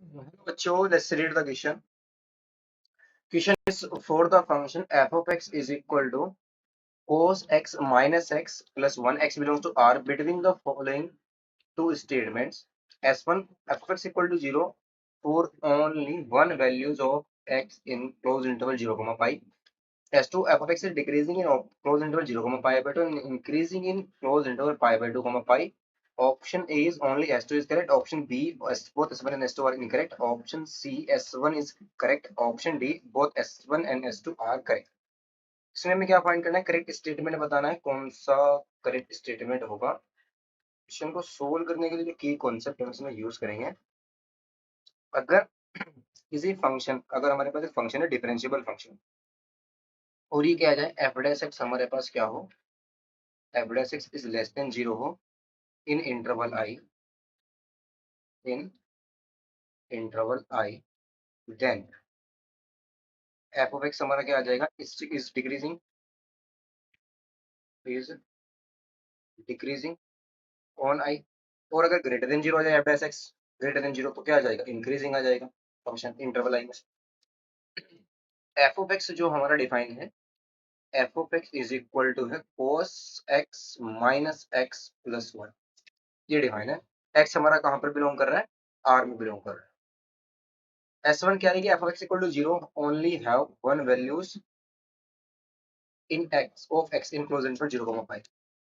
बच्चों, let's read the question. Question is for the function f of x is equal to cos x minus x plus 1 x belongs to R between the following two statements. S1 f of x equal to 0 for only one values of x in closed interval 0 comma pi. S2 f of x is decreasing in closed interval 0 comma pi by 2 and increasing in closed interval pi by 2 comma pi. Option A is only S2 is correct. Option B, both S1 and S2 are incorrect. Option C, S1 is correct. Option D, both S1 and S2 are correct. इसमें हमें क्या find करना है? Correct statement बताना है, कौन सा correct statement होगा। क्वेश्चन को सोल्व करने के लिए जो की कॉन्सेप्ट है उसमें यूज करेंगे। अगर किसी फंक्शन, अगर हमारे पास एक फंक्शन है डिफरेंशिएबल फंक्शन, और ये क्या आ जाए एफ डैश एक्स हमारे पास क्या हो, F dash X is less then 0 हो in interval I, in interval I, then F of X हमारा क्या आ जाएगा, इज डिक्रीजिंग ऑन आई। और अगर ग्रेटर देन 0 आ जाए F dash x greater than 0 तो क्या आ जाएगा, इंक्रीजिंग आ जाएगा फंक्शन इंटरवल आई में। एफ ऑफ एक्स जो हमारा डिफाइन है, F of X is equal to है cos x minus X plus 1, ये डिफाइन है। एक्स हमारा कहां पर बिलोंग कर रहा है, आर में बिलोंग कर रहा है। S1 क्या है कि f of x equal to 0 only have one values in x of x in closed interval 0 comma pi।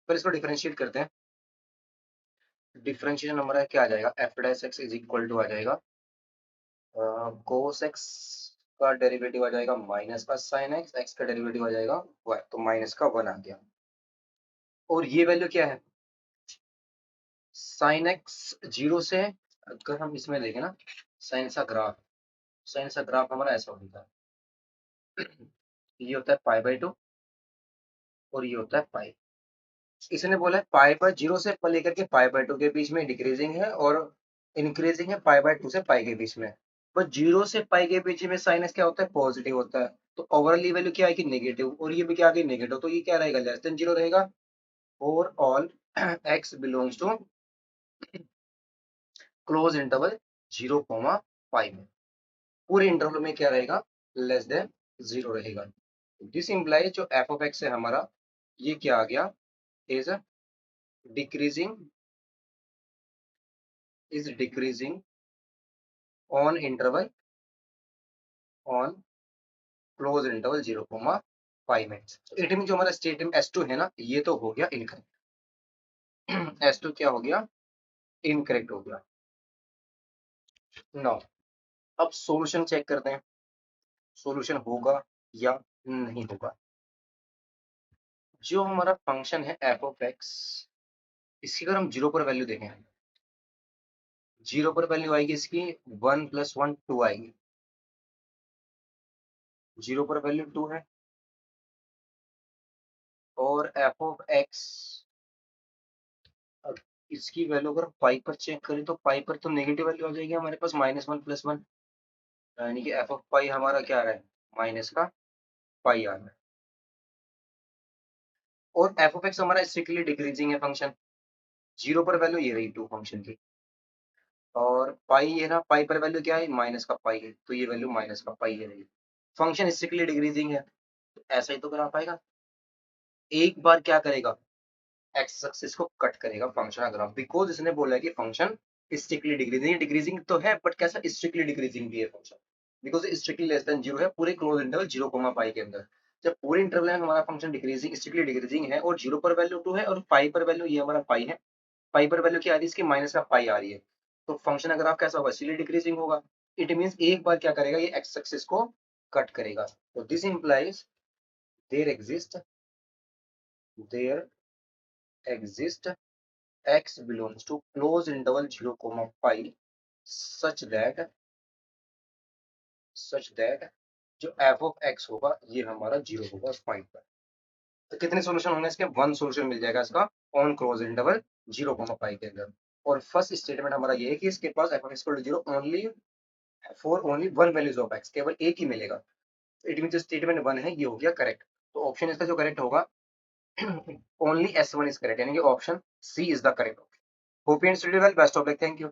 पर इसको डिफरेंशिएट करते हैं। डिफरेंशिएशन हमारा क्या आ जाएगा, f dash x is equal to आ जाएगा cos x का डेरिवेटिव आ जाएगा माइनस का sin x, x का डेरिवेटिव आ जाएगा y, तो माइनस का 1 आ गया। और ये वैल्यू क्या है, sin x 0 से, अगर हम इसमें देखें ना साइन सा ग्राफ हमारा ऐसा होता है, ये होता है पाई बाई 2 और ये होता है पाई। इसने बोला है पाई पर 0 से लेकर के पाई बाई 2 के बीच में डिक्रीजिंग है और इंक्रीजिंग है पाई बाई 2 से पाई के बीच में। पर 0 से पाई के बीच में साइनस क्या होता है, पॉजिटिव होता है, तो ओवरऑल वैल्यू क्या आएगी, नेगेटिव, और ये भी क्या आएगी, नेगेटिव, तो ये क्या रहेगा, लेस देन 0 रहेगा। और all x belongs to close interval 0 comma pi में, पूरे इंटरवल में क्या रहेगा, लेस देन 0 रहेगा। दिस इंप्लाइज जो f ऑफ x है हमारा, ये क्या आ गया, is decreasing on interval on close interval 0 comma pi में। इट मीन जो हमारा स्टेटमेंट S2 है ना, ये तो हो गया इनकरेक्ट। S2 क्या हो गया, इनकरेक्ट हो गया। नाउ अब सॉल्यूशन चेक करते हैं, सॉल्यूशन होगा या नहीं होगा। जो हमारा फंक्शन है f ऑफ x, इसकी अगर हम 0 पर वैल्यू देखें, 0 पर वैल्यू आएगी इसकी 1 + 1 2 आएगी, 0 पर वैल्यू 2 है। और f ऑफ x, इसकी वैल्यू अगर पाई पर चेक करें तो पाई पर तो नेगेटिव वैल्यू आ जाएगी हमारे पास -1 + 1, यानी कि f ऑफ पाई हमारा क्या आ रहा है, माइनस का पाई आ रहा है। और f ऑफ x हमारा स्ट्रिक्टली डिक्रीजिंग है फंक्शन, 0 पर वैल्यू ये रही 2 फंक्शन की, और पाई ये ना, पाई पर वैल्यू क्या है, माइनस का पाई है, तो ये वैल्यू माइनस का पाई है रही। फंक्शन स्ट्रिक्टली डिक्रीजिंग है, तो ऐसा ही तो करा पाएगा। एक बार क्या करेगा, एक्स एक्सिस को कट करेगा फंक्शन का ग्राफ, बिकॉज इसने बोला है कि फंक्शन स्ट्रिक्टली डिक्रीजिंग, डिक्रीजिंग तो है बट कैसा, स्ट्रिक्टली डिक्रीजिंग भी है function, because strictly less than 0 है पूरे क्लोज इंटरवल 0 कोमा पाई के अंदर। जब पूरे इंटरवल में हमारा फंक्शन डिक्रीजिंग स्ट्रिक्टली डिक्रीजिंग है और 0 पर वैल्यू 2 है और पाई पर वैल्यू ये हमारा पाई है, पाई पर वैल्यू क्या आ रही है इसकी, माइनस का पाई आ रही है, तो फंक्शन का ग्राफ कैसा होगा, स्ट्रिक्टली डिक्रीजिंग होगा। इट मींस एक बार क्या करेगा, ये एक्स एक्सिस को कट करेगा। तो this implies there exist x belongs to closed interval 0 comma pi such that जो f of x होगा ये हमारा 0 होगा उस पॉइंट पर। तो कितने सॉल्यूशन होंगे इसके, 1 सॉल्यूशन मिल जाएगा इसका on close interval 0 comma pi के अंदर। और फर्स्ट स्टेटमेंट हमारा ये है कि इसके पास f of x equal to 0 only for only one values of x, केवल एक ही मिलेगा। इट मीन जो स्टेटमेंट 1 है ये हो गया करेक्ट, तो ऑप्शन इसका जो करेक्ट होगा ओनली S1 इज करेक्ट, यानी कि option C is the correct option. Hope you understood well, best of luck, thank you.